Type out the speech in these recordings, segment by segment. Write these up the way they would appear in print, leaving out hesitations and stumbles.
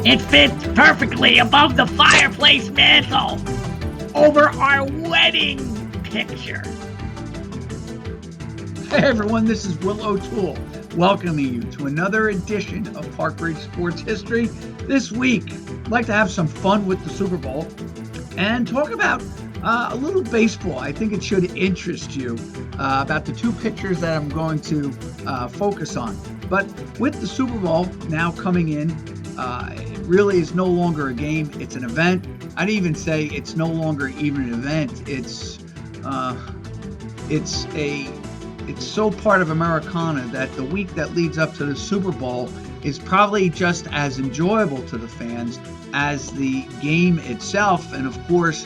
It fits perfectly above the fireplace mantle over our wedding picture. Hey everyone, this is Will O'Toole, welcoming you to another edition of Park Ridge Sports History. This week, I'd like to have some fun with the Super Bowl and talk about a little baseball. I think it should interest you about the two pictures that I'm going to focus on. But with the Super Bowl now coming in, it really is no longer a game, it's an event. I'd even say it's no longer even an event. It's so part of Americana that the week that leads up to the Super Bowl is probably just as enjoyable to the fans as the game itself. And of course,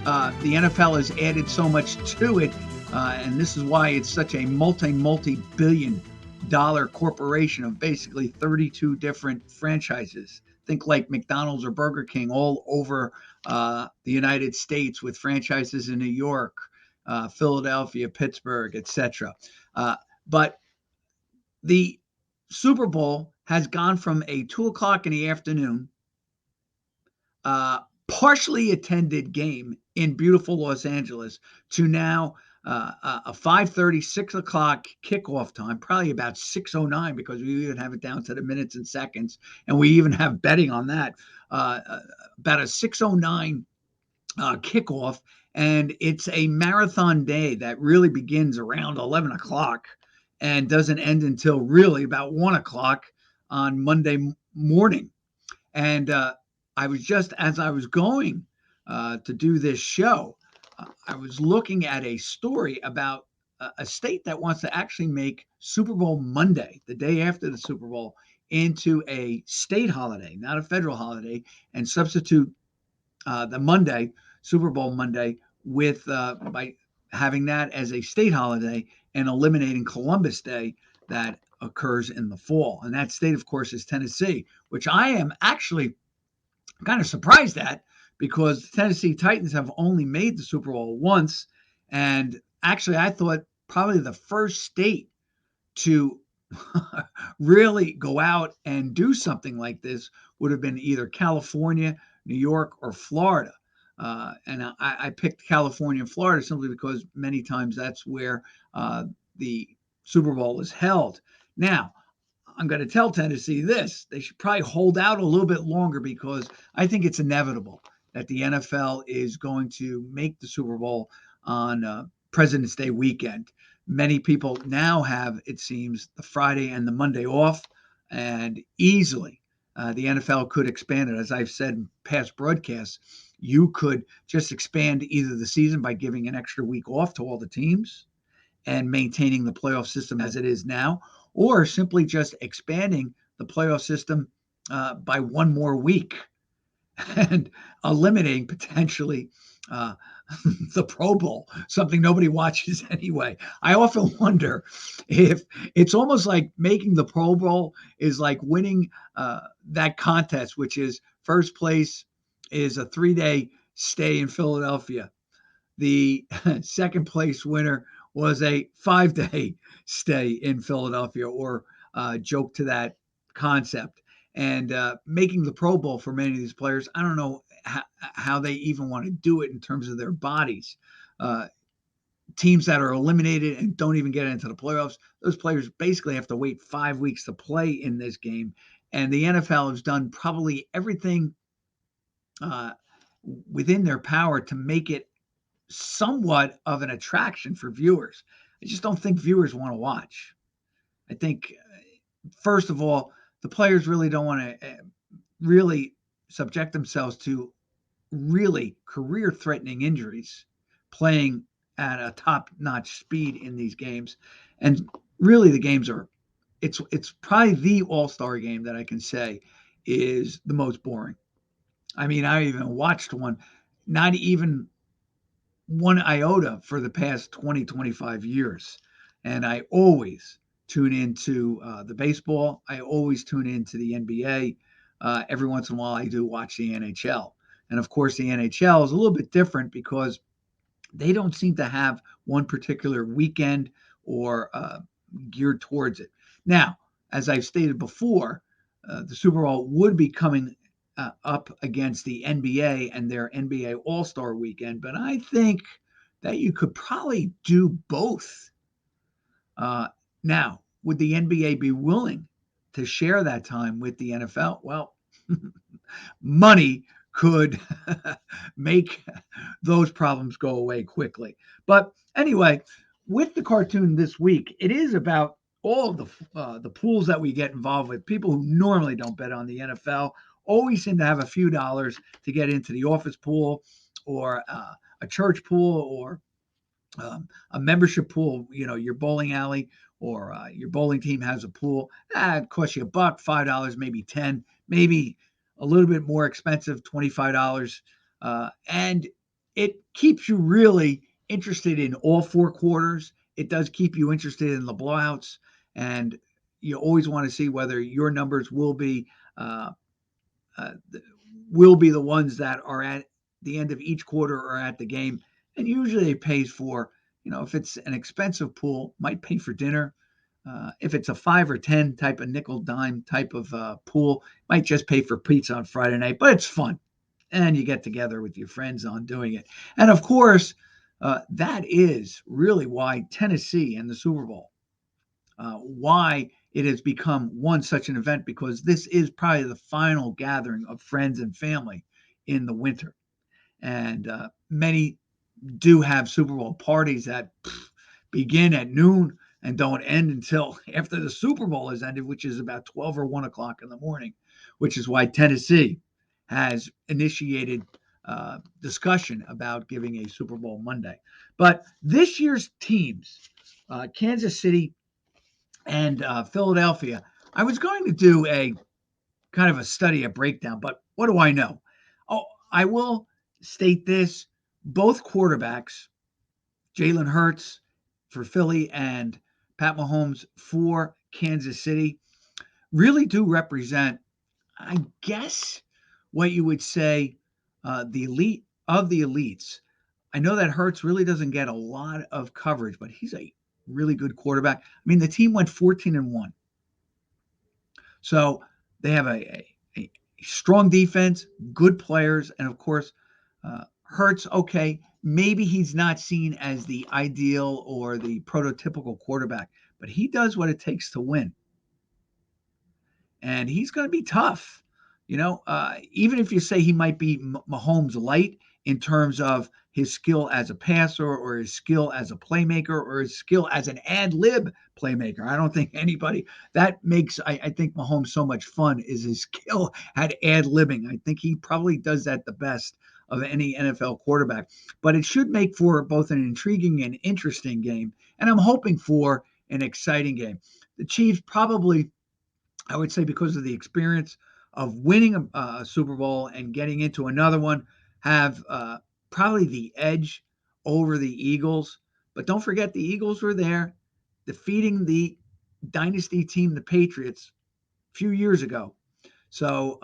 the NFL has added so much to it, and this is why it's such a multi-billion dollar corporation of basically 32 different franchises. Think like McDonald's or Burger King all over the United States, with franchises in New York, Philadelphia, Pittsburgh, etc. But the Super Bowl has gone from a 2 o'clock in the afternoon, partially attended game in beautiful Los Angeles to now a 5:30, 6 o'clock kickoff time, probably about 6:09, because we even have it down to the minutes and seconds, and we even have betting on that, about a 6:09 kickoff. And it's a marathon day that really begins around 11 o'clock and doesn't end until really about 1 o'clock on Monday morning. And I was just, as I was going to do this show, I was looking at a story about a state that wants to actually make Super Bowl Monday, the day after the Super Bowl, into a state holiday, not a federal holiday, and substitute the Monday, Super Bowl Monday, with by having that as a state holiday and eliminating Columbus Day that occurs in the fall. And that state, of course, is Tennessee, which I am actually kind of surprised at, because the Tennessee Titans have only made the Super Bowl once. And actually, I thought probably the first state to really go out and do something like this would have been either California, New York, or Florida. And I picked California and Florida simply because many times that's where the Super Bowl is held. Now, I'm going to tell Tennessee this: they should probably hold out a little bit longer, because I think it's inevitable that the NFL is going to make the Super Bowl on President's Day weekend. Many people now have, it seems, the Friday and the Monday off, and easily the NFL could expand it. As I've said in past broadcasts, you could just expand either the season by giving an extra week off to all the teams and maintaining the playoff system as it is now, or simply just expanding the playoff system by one more week and eliminating potentially the Pro Bowl, something nobody watches anyway. I often wonder if it's almost like making the Pro Bowl is like winning that contest, which is first place is a 3-day stay in Philadelphia. The second place winner was a 5-day stay in Philadelphia, or joke to that concept. And making the Pro Bowl for many of these players, I don't know how they even want to do it in terms of their bodies. Teams that are eliminated and don't even get into the playoffs, those players basically have to wait 5 weeks to play in this game. And the NFL has done probably everything within their power to make it somewhat of an attraction for viewers. I just don't think viewers want to watch. I think, first of all, the players really don't want to really subject themselves to really career-threatening injuries playing at a top-notch speed in these games. And really, the games are, it's probably the all-star game that I can say is the most boring. I mean, I even watched one, not even one iota for the past 20, 25 years. And I always tune into the baseball. I always tune into the NBA. Every once in a while, I do watch the NHL. And of course, the NHL is a little bit different because they don't seem to have one particular weekend or geared towards it. Now, as I've stated before, the Super Bowl would be coming up against the NBA and their NBA All-Star weekend, but I think that you could probably do both. Now, would the NBA be willing to share that time with the NFL? Well, money could make those problems go away quickly. But anyway, with the cartoon this week, it is about all of the pools that we get involved with. People who normally don't bet on the NFL always seem to have a few dollars to get into the office pool or a church pool or a membership pool. You know, your bowling alley or your bowling team has a pool. It costs you $1, $5, maybe 10, maybe a little bit more expensive, $25. And it keeps you really interested in all four quarters. It does keep you interested in the blowouts, and you always want to see whether your numbers uh, will be the ones that are at the end of each quarter or at the game. And usually it pays for, if it's an expensive pool, might pay for dinner. If it's a 5 or 10 type of nickel dime type of pool, might just pay for pizza on Friday night, but it's fun. And you get together with your friends on doing it. And of course, that is really why Tennessee and the Super Bowl, why it has become such an event, because this is probably the final gathering of friends and family in the winter. And many do have Super Bowl parties that begin at noon and don't end until after the Super Bowl has ended, which is about 12 or 1 o'clock in the morning, which is why Tennessee has initiated discussion about giving a Super Bowl Monday. But this year's teams, Kansas City and Philadelphia, I was going to do a kind of a study, a breakdown, but what do I know? Oh, I will state this. Both quarterbacks, Jalen Hurts for Philly and Pat Mahomes for Kansas City, really do represent, I guess, what you would say the elite of the elites. I know that Hurts really doesn't get a lot of coverage, but he's a really good quarterback. I mean, the team went 14-1. So they have a strong defense, good players, and of course, Hurts, okay, maybe he's not seen as the ideal or the prototypical quarterback, but he does what it takes to win. And he's going to be tough. Even if you say he might be Mahomes light in terms of his skill as a passer or his skill as a playmaker or his skill as an ad lib playmaker. I don't think anybody that makes, I think Mahomes so much fun is his skill at ad libbing. I think he probably does that the best of any NFL quarterback. But it should make for both an intriguing and interesting game. And I'm hoping for an exciting game. The Chiefs probably, I would say, because of the experience of winning a Super Bowl and getting into another one, have probably the edge over the Eagles. But don't forget, the Eagles were there defeating the dynasty team, the Patriots, a few years ago. So,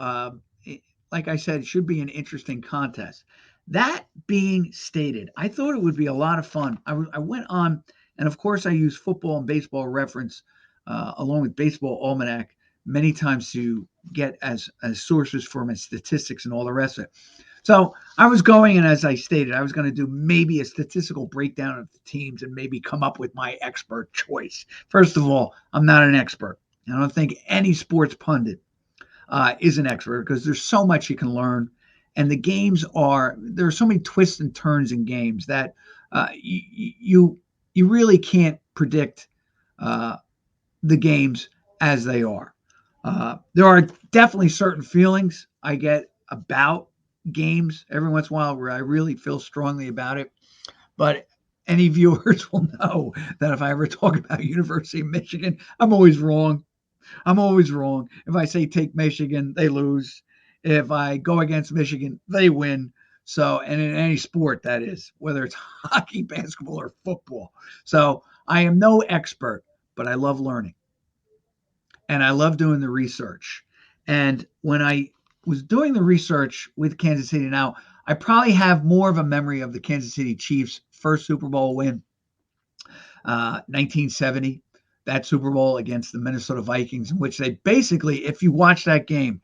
like I said, it should be an interesting contest. That being stated, I thought it would be a lot of fun. I went on, and of course, I use Football and Baseball Reference along with Baseball Almanac many times to get as sources for my statistics and all the rest of it. So I was going, and as I stated, I was going to do maybe a statistical breakdown of the teams and maybe come up with my expert choice. First of all, I'm not an expert. I don't think any sports pundit is an expert, because there's so much you can learn. And the games there are so many twists and turns in games that you really can't predict the games as they are. There are definitely certain feelings I get about games every once in a while where I really feel strongly about it. But any viewers will know that if I ever talk about University of Michigan, I'm always wrong. If I say take Michigan, they lose. If I go against Michigan, they win. So, and in any sport, that is, whether it's hockey, basketball, or football. So I am no expert, but I love learning. And I love doing the research. And when I was doing the research with Kansas City now, I probably have more of a memory of the Kansas City Chiefs' first Super Bowl win, 1970, that Super Bowl against the Minnesota Vikings, in which they basically, if you watch that game,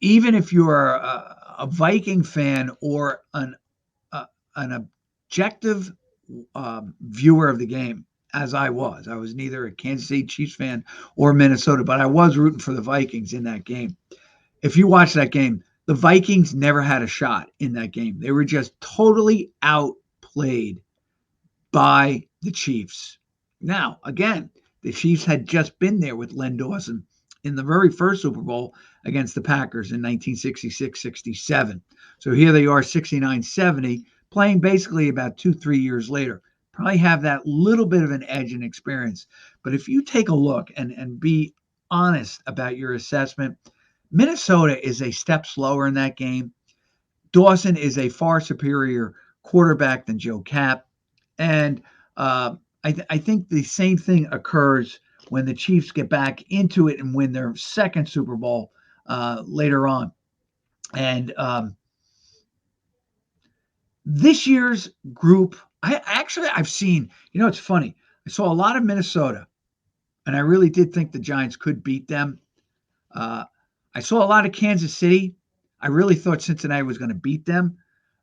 even if you're a Viking fan or an objective viewer of the game, as I was neither a Kansas City Chiefs fan or Minnesota, but I was rooting for the Vikings in that game. If you watch that game, the Vikings never had a shot in that game. They were just totally outplayed by the Chiefs. Now, again, the Chiefs had just been there with Len Dawson in the very first Super Bowl against the Packers in 1966-67. So here they are, 69-70, playing basically about 2-3 years later. Probably have that little bit of an edge in experience. But if you take a look and be honest about your assessment, Minnesota is a step slower in that game. Dawson is a far superior quarterback than Joe Kapp. And I think the same thing occurs when the Chiefs get back into it and win their second Super Bowl later on. And this year's group, I've seen, it's funny. I saw a lot of Minnesota, and I really did think the Giants could beat them. I saw a lot of Kansas City. I really thought Cincinnati was going to beat them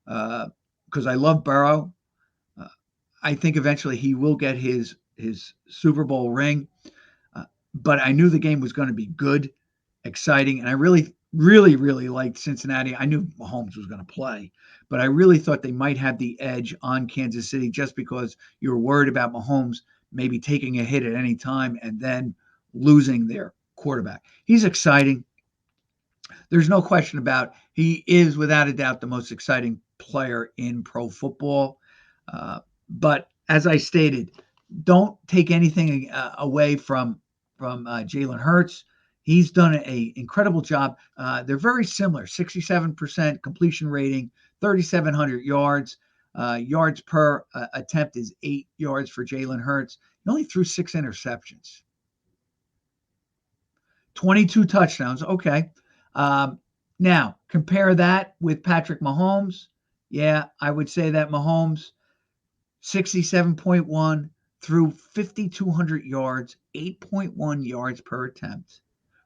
because I love Burrow. I think eventually he will get his Super Bowl ring. But I knew the game was going to be good, exciting, and I really, really, really liked Cincinnati. I knew Mahomes was going to play, but I really thought they might have the edge on Kansas City just because you were worried about Mahomes maybe taking a hit at any time and then losing their quarterback. He's exciting. There's no question about he is without a doubt the most exciting player in pro football. But as I stated, don't take anything away from Jalen Hurts. He's done an incredible job. They're very similar, 67% completion rating, 3,700 yards. Yards per attempt is 8 yards for Jalen Hurts. He only threw 6 interceptions. 22 touchdowns. Okay. Now, compare that with Patrick Mahomes. Yeah, I would say that Mahomes, 67.1, threw 5,200 yards, 8.1 yards per attempt,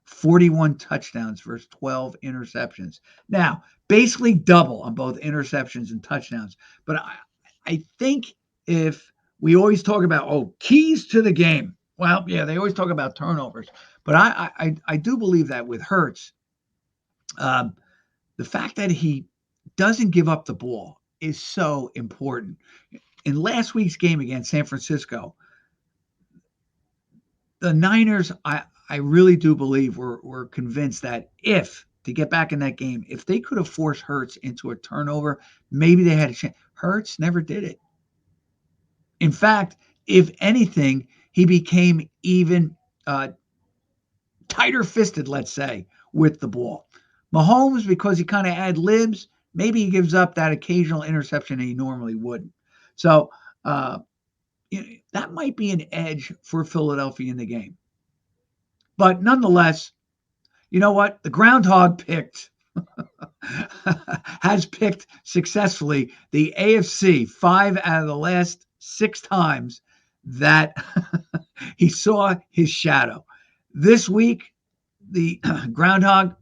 41 touchdowns versus 12 interceptions. Now, basically double on both interceptions and touchdowns. But I think if we always talk about, keys to the game. Well, yeah, they always talk about turnovers. But I do believe that with Hurts, the fact that he doesn't give up the ball is so important. In last week's game against San Francisco, the Niners, I really do believe were convinced that to get back in that game, if they could have forced Hurts into a turnover, maybe they had a chance. Hurts never did it. In fact, if anything, he became even tighter fisted, let's say, with the ball. Mahomes, because he kind of ad-libs, maybe he gives up that occasional interception that he normally wouldn't. So that might be an edge for Philadelphia in the game. But nonetheless, you know what? The groundhog has picked successfully the AFC 5 out of the last 6 times that he saw his shadow. This week, the groundhog,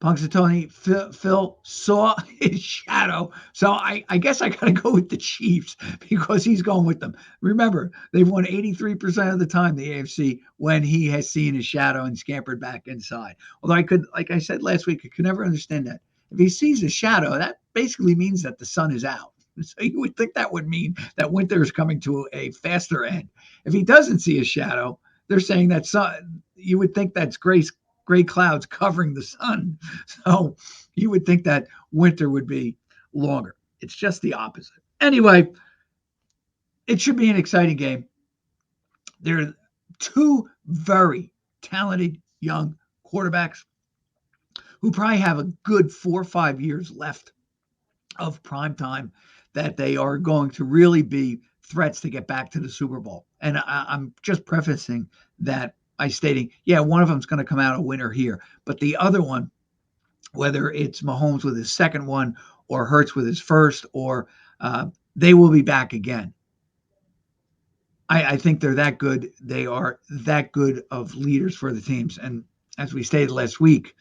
Punxsutawney Phil, saw his shadow. So I guess I got to go with the Chiefs because he's going with them. Remember, they've won 83% of the time, the AFC, when he has seen his shadow and scampered back inside. Although like I said last week, I could never understand that. If he sees a shadow, that basically means that the sun is out. So you would think that would mean that winter is coming to a faster end. If he doesn't see a shadow, they're saying that you would think that's gray clouds covering the sun. So you would think that winter would be longer. It's just the opposite. Anyway, it should be an exciting game. There are 2 very talented young quarterbacks who probably have a good 4 or 5 years left of prime time that they are going to really be threats to get back to the Super Bowl. And I'm just prefacing that by stating, one of them is going to come out a winner here. But the other one, whether it's Mahomes with his second one or Hurts with his first, or they will be back again. I think they're that good. They are that good of leaders for the teams. And as we stated last week,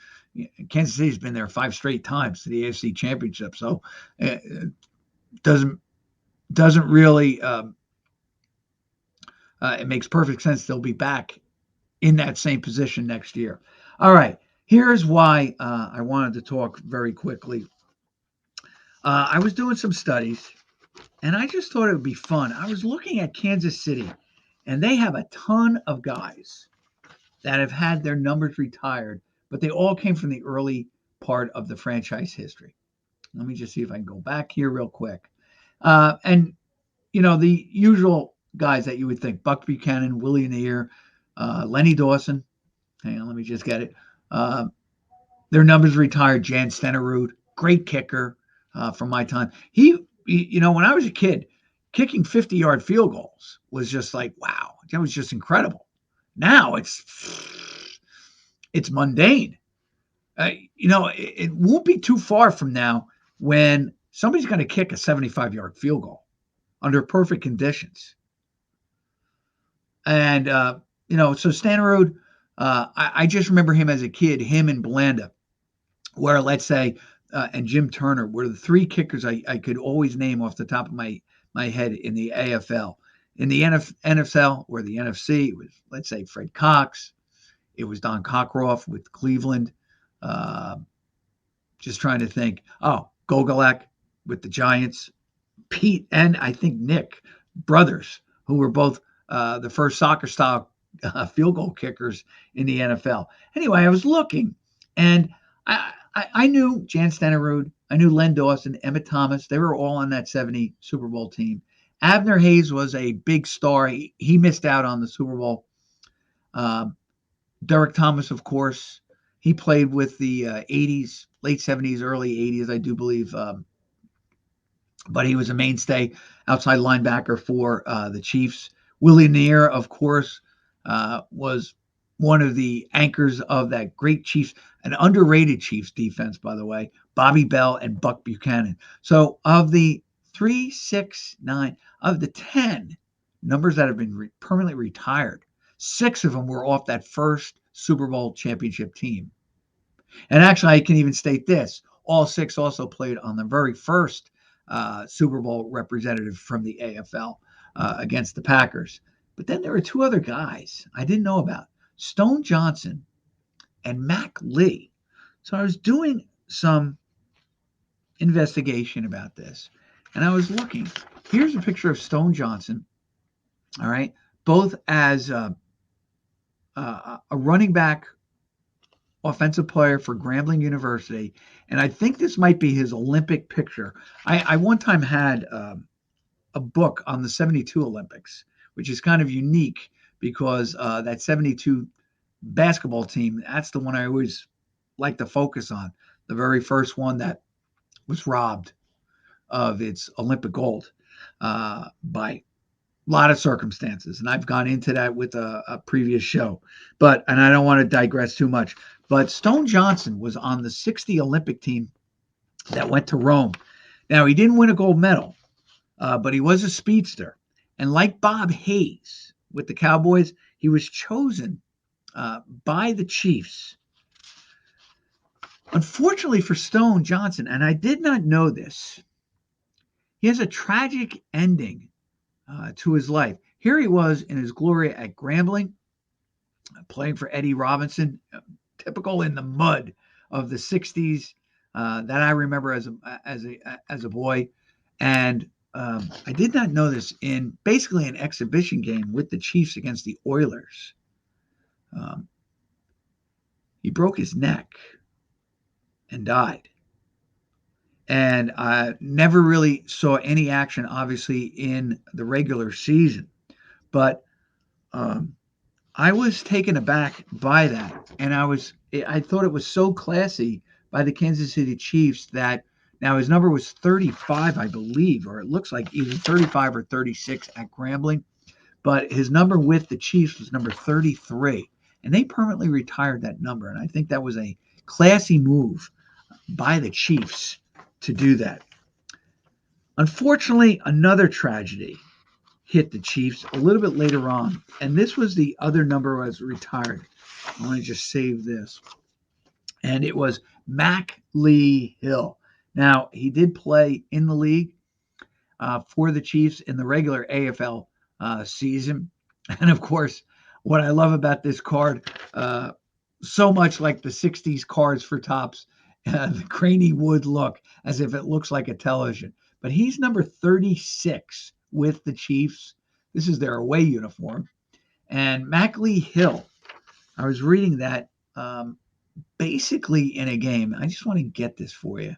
Kansas City's been there 5 straight times to the AFC Championship, so it doesn't really. It makes perfect sense they'll be back in that same position next year. All right, here's why I wanted to talk very quickly. I was doing some studies, and I just thought it would be fun. I was looking at Kansas City, and they have a ton of guys that have had their numbers retired, but they all came from the early part of the franchise history. Let me just see if I can go back here real quick. And, the usual guys that you would think: Buck Buchanan, Willie Neer, Lenny Dawson. Hang on, let me just get it. Their numbers retired. Jan Stenerud, great kicker from my time. When I was a kid, kicking 50-yard field goals was just like, wow, that was just incredible. Now it's mundane. It won't be too far from now when somebody's going to kick a 75-yard field goal under perfect conditions. And, so Stenerud, I just remember him as a kid, him and Blanda, where, let's say, and Jim Turner were the 3 kickers I could always name off the top of my head in the AFL. In the NFL or the NFC, it was, let's say, Fred Cox. It was Don Cockroft with Cleveland. Just trying to think. Oh, Gogolak with the Giants. Pete and I think Nick, brothers, who were both the first soccer-style field goal kickers in the NFL. Anyway, I was looking, and I knew Jan Stenerud. I knew Len Dawson, Emmett Thomas. They were all on that 70 Super Bowl team. Abner Hayes was a big star. He missed out on the Super Bowl. Derek Thomas, of course, he played with the 80s, late 70s, early 80s, I do believe. But he was a mainstay outside linebacker for the Chiefs. Willie Neer, of course, was one of the anchors of that great Chiefs, an underrated Chiefs defense, by the way, Bobby Bell and Buck Buchanan. So of the 3, 6, 9, of the 10 numbers that have been permanently retired, 6 of them were off that first Super Bowl championship team. And actually, I can even state this. All 6 also played on the very first Super Bowl representative from the AFL against the Packers. But then there were 2 other guys I didn't know about, Stone Johnson and Mac Lee. So I was doing some investigation about this, and I was looking. Here's a picture of Stone Johnson, all right, both as a running back offensive player for Grambling University, and I think this might be his Olympic picture. I one time had a book on the 72 Olympics, which is kind of unique because that 72 basketball team, that's the one I always like to focus on, the very first one that was robbed of its Olympic gold by a lot of circumstances. And I've gone into that with a previous show, and I don't want to digress too much. But Stone Johnson was on the 60 Olympic team that went to Rome. Now, he didn't win a gold medal, but he was a speedster. And like Bob Hayes with the Cowboys, he was chosen by the Chiefs. Unfortunately for Stone Johnson, and I did not know this, he has a tragic ending to his life. Here he was in his glory at Grambling, playing for Eddie Robinson, typical in the mud of the 60s that I remember as a boy. And I did not know this, in basically an exhibition game with the Chiefs against the Oilers. He broke his neck and died. And I never really saw any action, obviously, in the regular season. But I was taken aback by that. And I thought it was so classy by the Kansas City Chiefs that, now his number was 35, I believe, or it looks like either 35 or 36 at Grambling. But his number with the Chiefs was number 33. And they permanently retired that number. And I think that was a classy move by the Chiefs to do that. Unfortunately, another tragedy hit the Chiefs a little bit later on. And this was the other number that was retired. I want to just save this. and it was Mac Lee Hill. Now, he did play in the league for the Chiefs in the regular AFL season. And of course, what I love about this card, so much like the 60s cards for Topps, the grainy wood look as if it looks like a television. But he's number 36 with the Chiefs. This is their away uniform. And Mac Lee Hill, I was reading that basically in a game. I just want to get this for you.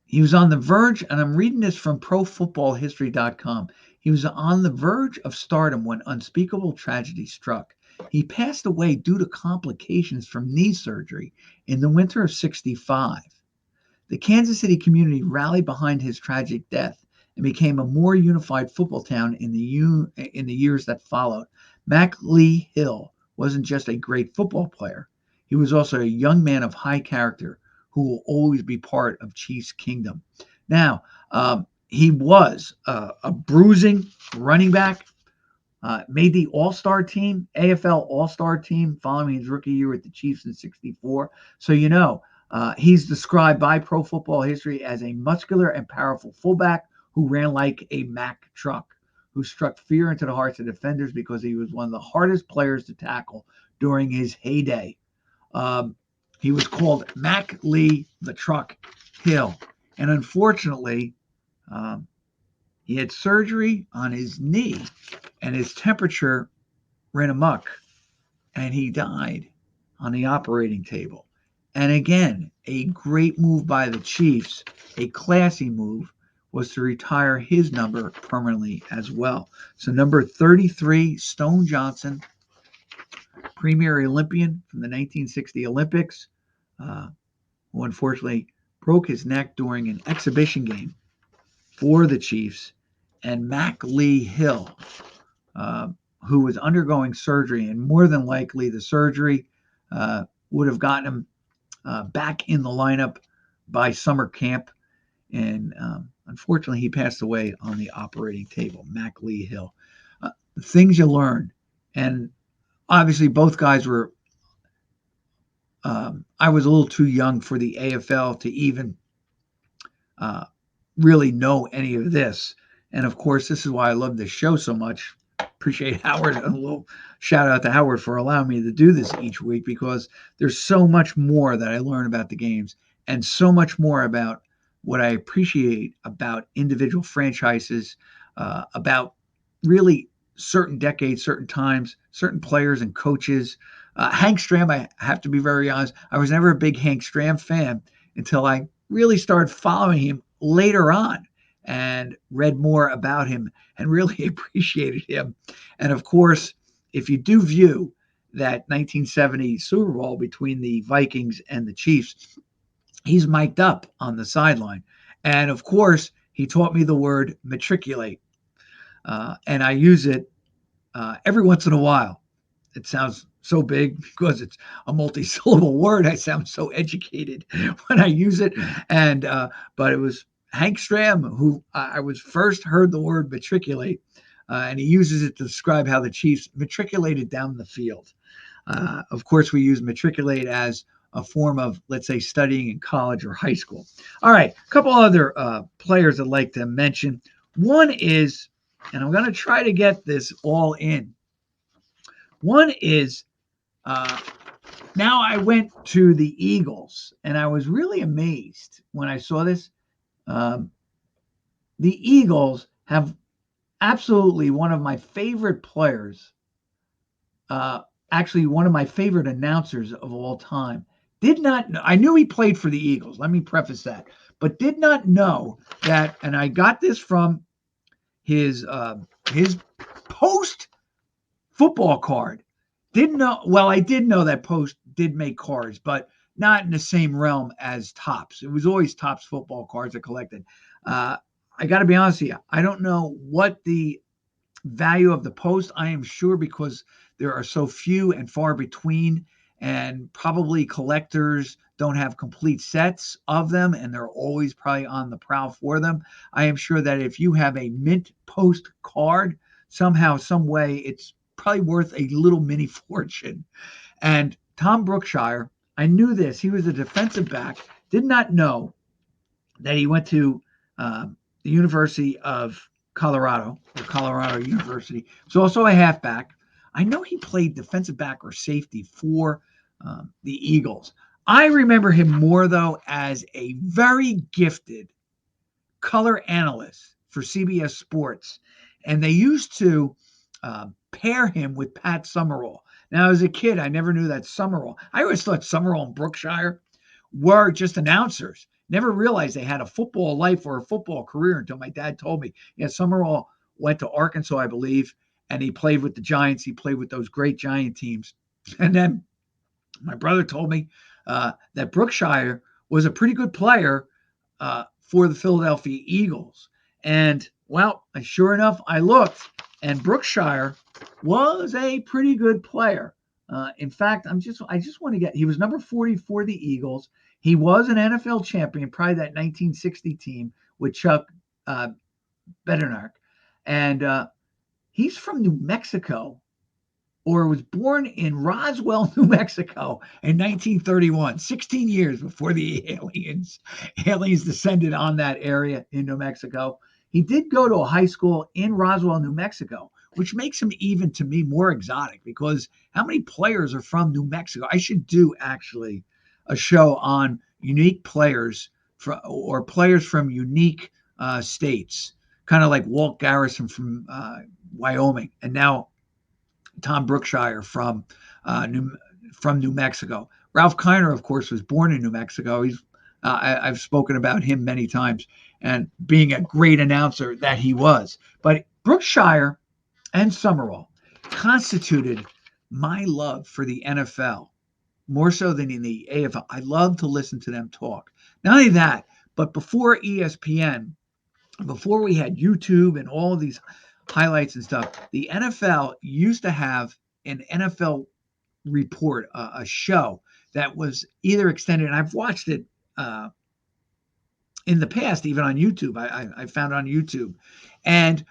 He was on the verge, and I'm reading this from ProFootballHistory.com. He was on the verge of stardom when unspeakable tragedy struck. He passed away due to complications from knee surgery in the winter of '65. The Kansas City community rallied behind his tragic death and became a more unified football town in the years that followed. Mac Lee Hill wasn't just a great football player. He was also a young man of high character who will always be part of Chiefs Kingdom. Now, he was a bruising running back, made the All-Star team, AFL All-Star team, following his rookie year with the Chiefs in '64. So, he's described by Pro Football History as a muscular and powerful fullback who ran like a Mack truck, who struck fear into the hearts of defenders because he was one of the hardest players to tackle during his heyday. He was called Mac Lee the Truck Hill. And unfortunately, he had surgery on his knee and his temperature ran amok and he died on the operating table. And again, a great move by the Chiefs, a classy move, was to retire his number permanently as well. So number 33, Stone Johnson, premier Olympian from the 1960 Olympics, who unfortunately broke his neck during an exhibition game for the Chiefs, and Mac Lee Hill, who was undergoing surgery, and more than likely the surgery would have gotten him back in the lineup by summer camp, and unfortunately he passed away on the operating table. Mac Lee Hill. Things you learn, and obviously both guys were I was a little too young for the AFL to even really know any of this. And of course, this is why I love this show so much. Appreciate Howard, and a little shout out to Howard for allowing me to do this each week, because there's so much more that I learn about the games and so much more about what I appreciate about individual franchises, about really certain decades, certain times, certain players and coaches. Hank Stram, I have to be very honest, I was never a big Hank Stram fan until I really started following him later on and read more about him and really appreciated him. And of course, if you do view that 1970 Super Bowl between the Vikings and the Chiefs, he's mic'd up on the sideline. And of course, he taught me the word matriculate. And I use it every once in a while. It sounds so big because it's a multi-syllable word. I sound so educated when I use it. And but it was Hank Stram who I was first heard the word matriculate, and he uses it to describe how the Chiefs matriculated down the field. Of course, we use matriculate as a form of, let's say, studying in college or high school. All right, a couple other players I'd like to mention. One is, and I'm going to try to get this all in. One is, now I went to the Eagles, and I was really amazed when I saw this. The Eagles have absolutely one of my favorite players, actually one of my favorite announcers of all time. Did not know, I knew he played for the Eagles, let me preface that, but did not know that, and I got this from his Post football card. Didn't know, well, I did know that Post did make cards, but not in the same realm as Topps. It was always Topps football cards I collected. I got to be honest with you, I don't know what the value of the Post. I am sure because there are so few and far between, and probably collectors don't have complete sets of them, and they're always probably on the prowl for them. I am sure that if you have a mint Post card, somehow, some way, it's probably worth a little mini fortune. And Tom Brookshire, I knew this. He was a defensive back. Did not know that he went to the University of Colorado, or Colorado University. He's also a halfback. I know he played defensive back or safety for the Eagles. I remember him more, though, as a very gifted color analyst for CBS Sports. And they used to pair him with Pat Summerall. Now, as a kid, I never knew that Summerall. I always thought Summerall and Brookshire were just announcers. Never realized they had a football life or a football career until my dad told me. Yeah, Summerall went to Arkansas, I believe, and he played with the Giants. He played with those great Giant teams. And then my brother told me that Brookshire was a pretty good player for the Philadelphia Eagles. And, well, sure enough, I looked, and Brookshire was a pretty good player. In fact, I just want to get, he was number 40 for the Eagles. He was an NFL champion, probably that 1960 team with Chuck Bednarik. And he's from New Mexico, or was born in Roswell, New Mexico in 1931, 16 years before the aliens descended on that area in New Mexico. He did go to a high school in Roswell, New Mexico, which makes him even, to me, more exotic, because how many players are from New Mexico? I should do, actually, a show on unique players or players from unique states, kind of like Walt Garrison from Wyoming, and now Tom Brookshire from New Mexico. Ralph Kiner, of course, was born in New Mexico. I've spoken about him many times, and being a great announcer that he was. But Brookshire and Summerall constituted my love for the NFL, more so than in the AFL. I love to listen to them talk. Not only that, but before ESPN, before we had YouTube and all of these highlights and stuff, the NFL used to have an NFL report, a show that was either extended, and I've watched it in the past, even on YouTube. I found it on YouTube. And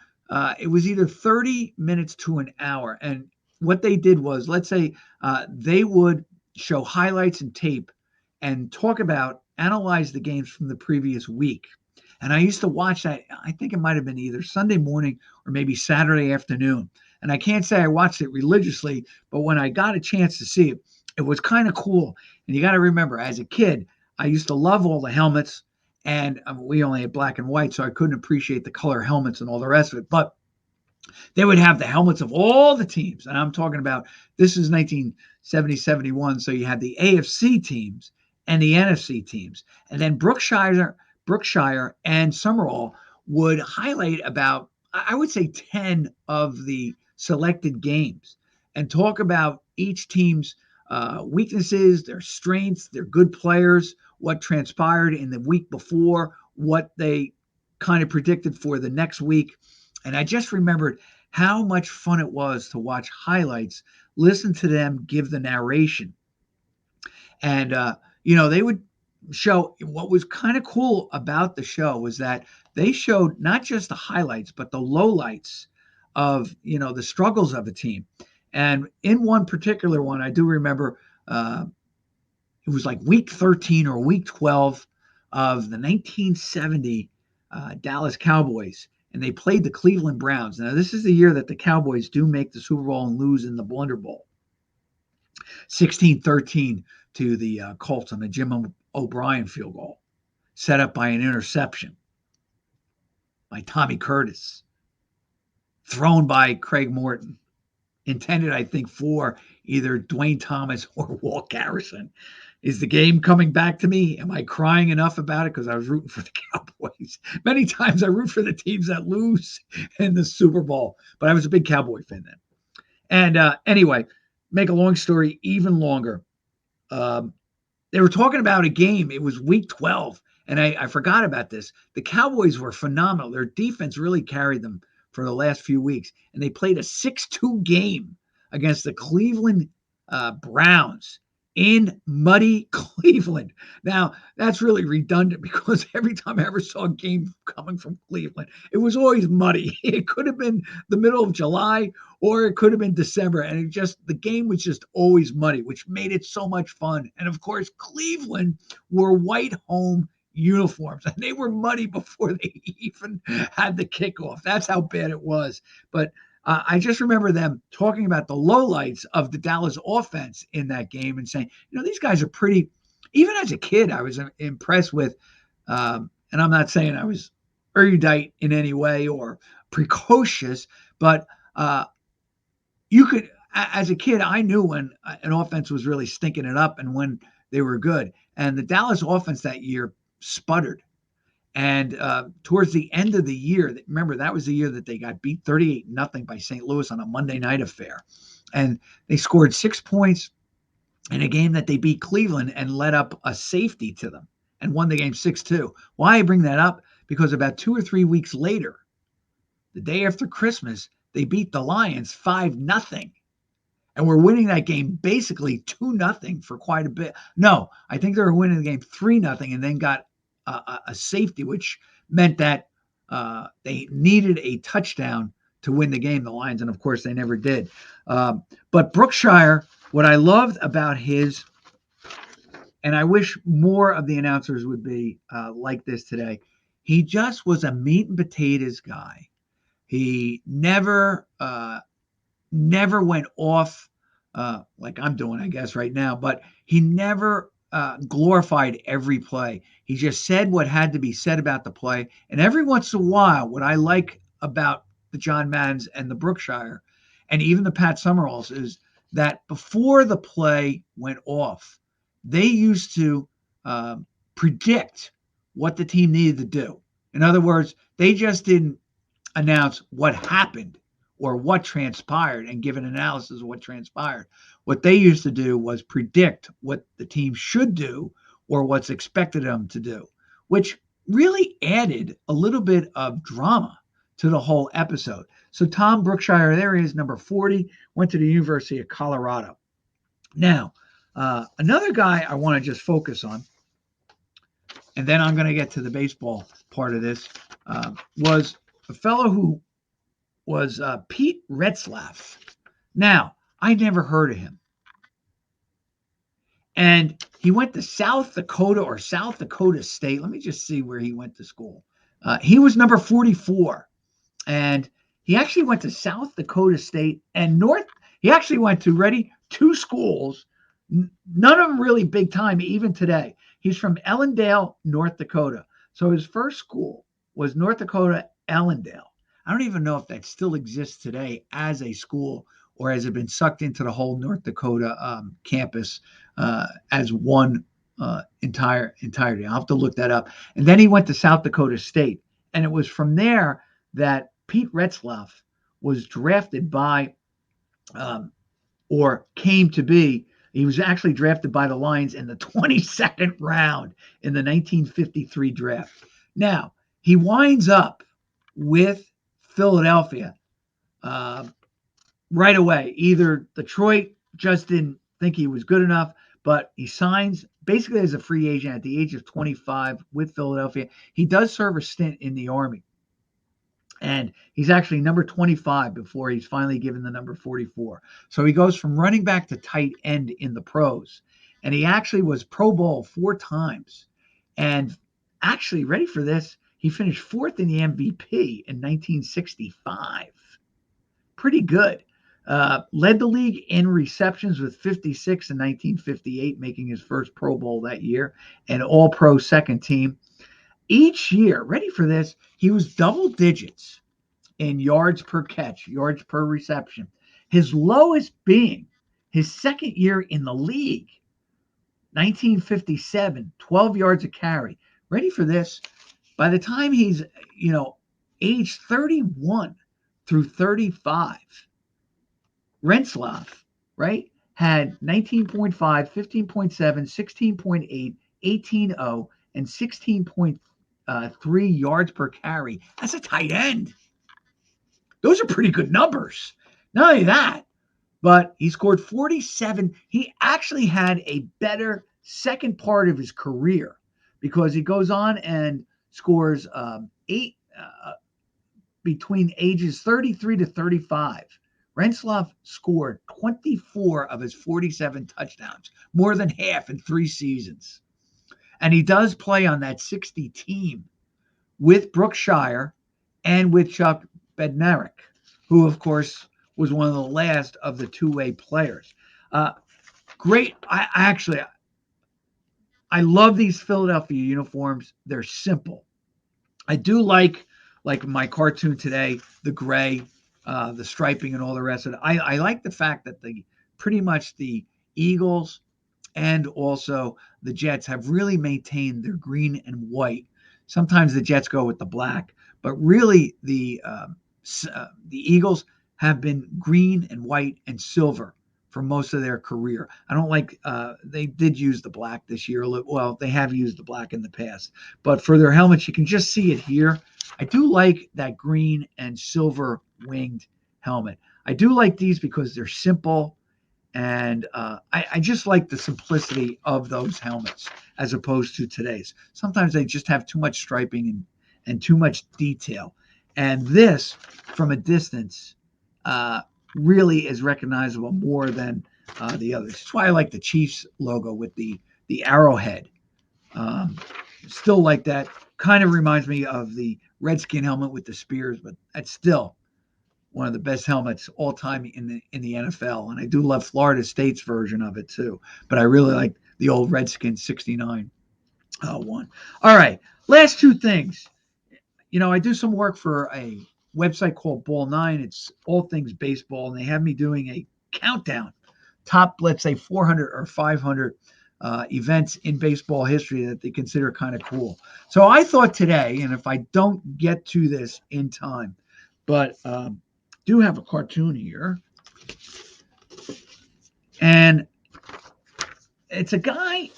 it was either 30 minutes to an hour. And what they did was, let's say they would show highlights and tape and analyze the games from the previous week. And I used to watch that. I think it might have been either Sunday morning or maybe Saturday afternoon. And I can't say I watched it religiously, but when I got a chance to see it, it was kind of cool. And you got to remember, as a kid, I used to love all the helmets, and we only had black and white, so I couldn't appreciate the color helmets and all the rest of it. But they would have the helmets of all the teams. And I'm talking about, this is 1970, 71. So you had the AFC teams and the NFC teams. And then Brookshire and Summerall would highlight about, I would say, 10 of the selected games and talk about each team's weaknesses, their strengths, their good players, what transpired in the week before, what they kind of predicted for the next week. And I just remembered how much fun it was to watch highlights, listen to them give the narration. And, they would show, what was kind of cool about the show was that they showed not just the highlights, but the lowlights of, the struggles of a team. And in one particular one, I do remember it was like week 13 or week 12 of the 1970 Dallas Cowboys. And they played the Cleveland Browns. Now, this is the year that the Cowboys do make the Super Bowl and lose in the Blunder Bowl. 16-13 to the Colts on the Jim O'Brien field goal, set up by an interception by Tommy Curtis, thrown by Craig Morton, intended, I think, for either Dwayne Thomas or Walt Garrison. Is the game coming back to me? Am I crying enough about it? Because I was rooting for the Cowboys. Many times I root for the teams that lose in the Super Bowl, but I was a big Cowboy fan then. And anyway, make a long story even longer. They were talking about a game. It was week 12, and I forgot about this. The Cowboys were phenomenal. Their defense really carried them for the last few weeks, and they played a 6-2 game against the Cleveland Browns in muddy Cleveland. Now, that's really redundant because every time I ever saw a game coming from Cleveland, it was always muddy. It could have been the middle of July or it could have been December. And the game was just always muddy, which made it so much fun. And of course, Cleveland wore white home uniforms and they were muddy before they even had the kickoff. That's how bad it was. But I just remember them talking about the lowlights of the Dallas offense in that game and saying, these guys are pretty. Even as a kid, I was impressed with, and I'm not saying I was erudite in any way or precocious, but you could, as a kid, I knew when an offense was really stinking it up and when they were good. And the Dallas offense that year sputtered. And towards the end of the year, remember, that was the year that they got beat 38-0 by St. Louis on a Monday night affair. And they scored 6 points in a game that they beat Cleveland and let up a safety to them and won the game 6-2. Why I bring that up? Because about 2 or 3 weeks later, the day after Christmas, they beat the Lions 5-0. And we're winning that game basically 2-0 for quite a bit. No, I think they were winning the game 3-0 and then got a safety, which meant that they needed a touchdown to win the game, the Lions, and of course they never did. But Brookshire, what I loved about his, and I wish more of the announcers would be like this today, he just was a meat and potatoes guy. He never went off like I'm doing, I guess, right now, but he never glorified every play. He just said what had to be said about the play. And every once in a while, what I like about the John Maddens and the Brookshire and even the Pat Summeralls is that before the play went off, they used to predict what the team needed to do. In other words, they just didn't announce what happened or what transpired and give an analysis of what transpired. What they used to do was predict what the team should do or what's expected of them to do, which really added a little bit of drama to the whole episode. So Tom Brookshire, there he is, number 40, went to the University of Colorado. Now, another guy I want to just focus on, and then I'm going to get to the baseball part of this, was a fellow who was Pete Retzlaff. Now, I never heard of him. And he went to South Dakota State. Let me just see where he went to school. He was number 44. And he actually went to South Dakota State and he actually went to, 2 schools. None of them really big time, even today. He's from Ellendale, North Dakota. So his first school was North Dakota Ellendale. I don't even know if that still exists today as a school or has it been sucked into the whole North Dakota campus as one entirety. I'll have to look that up. And then he went to South Dakota State. And it was from there that Pete Retzlaff was drafted by or came to be. He was actually drafted by the Lions in the 22nd round in the 1953 draft. Now, he winds up with Philadelphia right away. Either Detroit just didn't think he was good enough, but he signs basically as a free agent at the age of 25 with Philadelphia. He does serve a stint in the Army. And he's actually number 25 before he's finally given the number 44. So he goes from running back to tight end in the pros. And he actually was Pro Bowl 4 times. And actually, ready for this, he finished 4th in the MVP in 1965. Pretty good. Led the league in receptions with 56 in 1958, making his first Pro Bowl that year, and All-Pro second team. Each year, ready for this, he was double digits in yards per catch, yards per reception. His lowest being his second year in the league, 1957, 12 yards a carry. Ready for this? By the time he's, age 31 through 35, Retzlaff, right, had 19.5, 15.7, 16.8, 18.0, and 16.3 yards per carry. That's a tight end. Those are pretty good numbers. Not only that, but he scored 47. He actually had a better second part of his career because he goes on and scores eight between ages 33 to 35. Retzlaff scored 24 of his 47 touchdowns, more than half in 3 seasons. And he does play on that 60 team with Brookshire and with Chuck Bednarik, who, of course, was one of the last of the two-way players. Great. I love these Philadelphia uniforms. They're simple. I do like my cartoon today, the gray, the striping, and all the rest of it. I like the fact that pretty much the Eagles and also the Jets have really maintained their green and white. Sometimes the Jets go with the black, but really the Eagles have been green and white and silver for most of their career. I don't like they did use the black this year. Well, they have used the black in the past, but for their helmets, you can just see it here. I do like that green and silver winged helmet. I do like these because they're simple, and I just like the simplicity of those helmets as opposed to today's. Sometimes they just have too much striping and too much detail. And this, from a distance, really is recognizable more than the others. That's why I like the Chiefs logo with the arrowhead. Still like that. Kind of reminds me of the Redskin helmet with the spears, but that's still one of the best helmets all time in the NFL. And I do love Florida State's version of it too. But I really like the old Redskin 69 one. All right. Last two things. I do some work for a website called Ball 9. It's all things baseball, and they have me doing a countdown, top, let's say, 400 or 500 events in baseball history that they consider kind of cool. So I thought today, and if I don't get to this in time, but do have a cartoon here, and it's a guy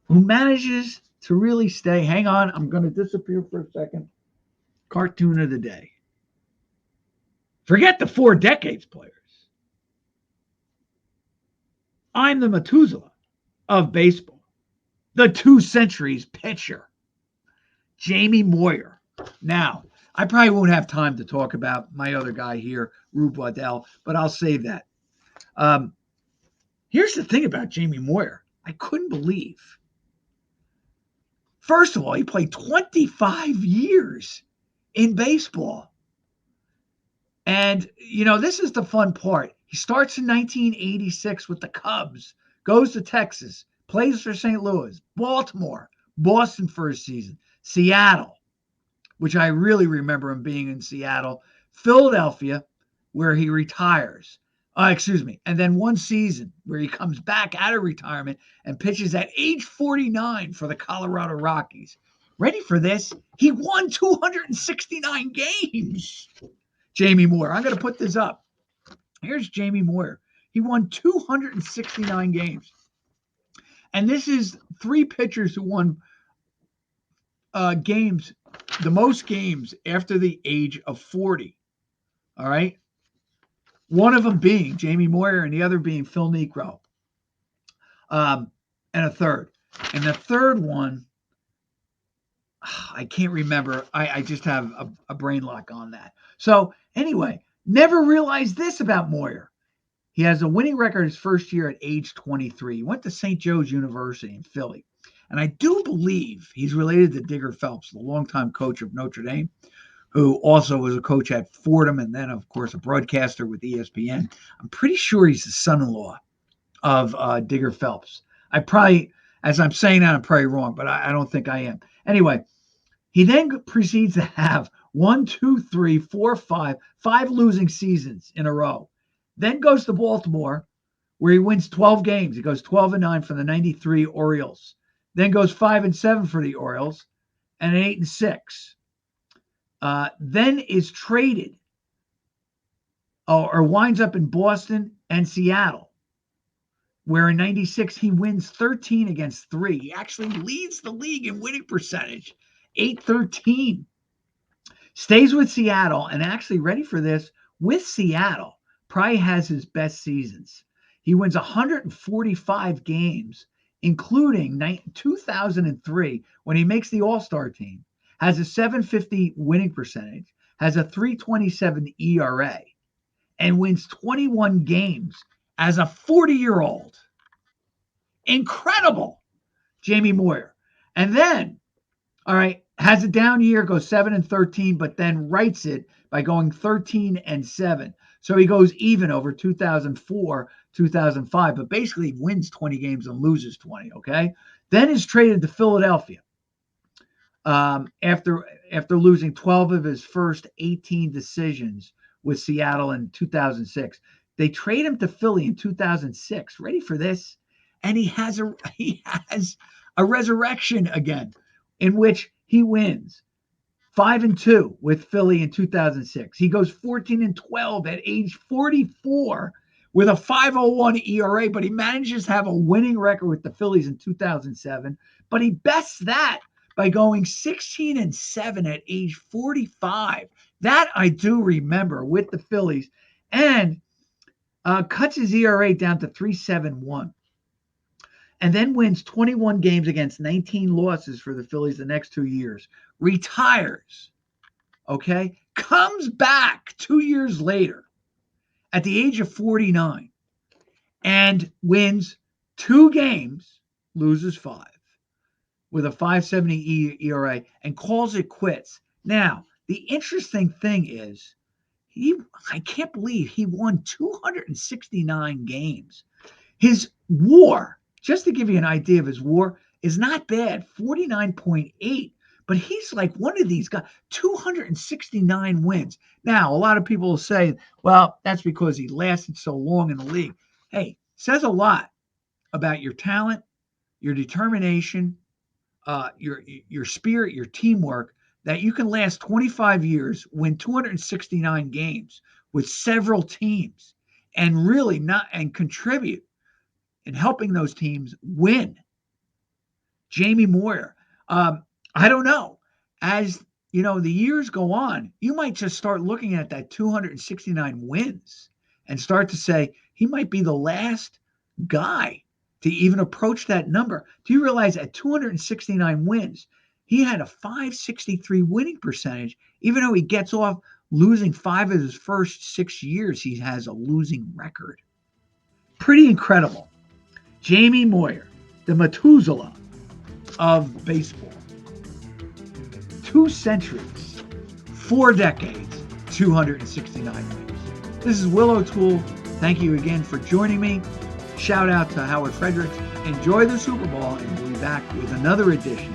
who manages to really stay. Hang on, I'm going to disappear for a second. Cartoon of the day. Forget the 4 decades players. I'm the Methuselah of baseball. The 2 centuries pitcher, Jamie Moyer. Now, I probably won't have time to talk about my other guy here, Rube Waddell, but I'll save that. Here's the thing about Jamie Moyer. I couldn't believe. First of all, he played 25 years in baseball. And, this is the fun part. He starts in 1986 with the Cubs, goes to Texas, plays for St. Louis, Baltimore, Boston for a season, Seattle, which I really remember him being in Seattle, Philadelphia, where he retires. And then one season where he comes back out of retirement and pitches at age 49 for the Colorado Rockies. Ready for this? He won 269 games. Jamie Moyer. I'm going to put this up. Here's Jamie Moyer. He won 269 games. And this is 3 pitchers who won games, the most games after the age of 40. All right. One of them being Jamie Moyer and the other being Phil Niekro. And a third. And the third one, I can't remember. I just have a brain lock on that. So anyway, never realized this about Moyer. He has a winning record his first year at age 23. He went to St. Joe's University in Philly. And I do believe he's related to Digger Phelps, the longtime coach of Notre Dame, who also was a coach at Fordham and then, of course, a broadcaster with ESPN. I'm pretty sure he's the son-in-law of Digger Phelps. I probably, as I'm saying that, I'm probably wrong, but I don't think I am. Anyway, he then proceeds to have 5 losing seasons in a row. Then goes to Baltimore, where he wins 12 games. He goes 12-9 for the 93 Orioles. Then goes 5-7 for the Orioles and an 8-6. Then is traded or winds up in Boston and Seattle, where in 96 he wins 13 against 3. He actually leads the league in winning percentage, 813. Stays with Seattle and actually, ready for this, with Seattle, probably has his best seasons. He wins 145 games, including 2003 when he makes the All-Star team, has a 750 winning percentage, has a 327 ERA, and wins 21 games as a 40-year-old. Incredible, Jamie Moyer. And then, all right, has a down year, goes 7-13, but then rights it by going 13-7. So he goes even over 2004, 2005, but basically wins 20 games and loses 20, okay? Then is traded to Philadelphia after losing 12 of his first 18 decisions with Seattle in 2006. They trade him to Philly in 2006. Ready for this? And he has a resurrection again, in which he wins 5-2 with Philly in 2006. He goes 14-12 at age 44 with a 5.01 ERA, but he manages to have a winning record with the Phillies in 2007. But he bests that by going 16-7 at age 45. That I do remember with the Phillies, and cuts his ERA down to 3.71. And then wins 21 games against 19 losses for the Phillies the next 2 years. Retires, okay? Comes back 2 years later at the age of 49 and wins 2 games, loses 5, with a 5.70 ERA, and calls it quits. Now, the interesting thing is, I can't believe he won 269 games. His WAR, just to give you an idea of his WAR, is not bad, 49.8. But he's like one of these guys, 269 wins. Now, a lot of people will say, well, that's because he lasted so long in the league. Hey, says a lot about your talent, your determination, your spirit, your teamwork, that you can last 25 years, win 269 games with several teams, and really contribute in helping those teams win. Jamie Moyer. I don't know. As you know, the years go on, you might just start looking at that 269 wins and start to say he might be the last guy to even approach that number. Do you realize at 269 wins, he had a 563 winning percentage, even though he gets off losing 5 of his first 6 years, he has a losing record. Pretty incredible. Jamie Moyer, the Methuselah of baseball. 2 centuries, 4 decades, 269 wins. This is Will O'Toole. Thank you again for joining me. Shout out to Howard Fredericks. Enjoy the Super Bowl, and we'll be back with another edition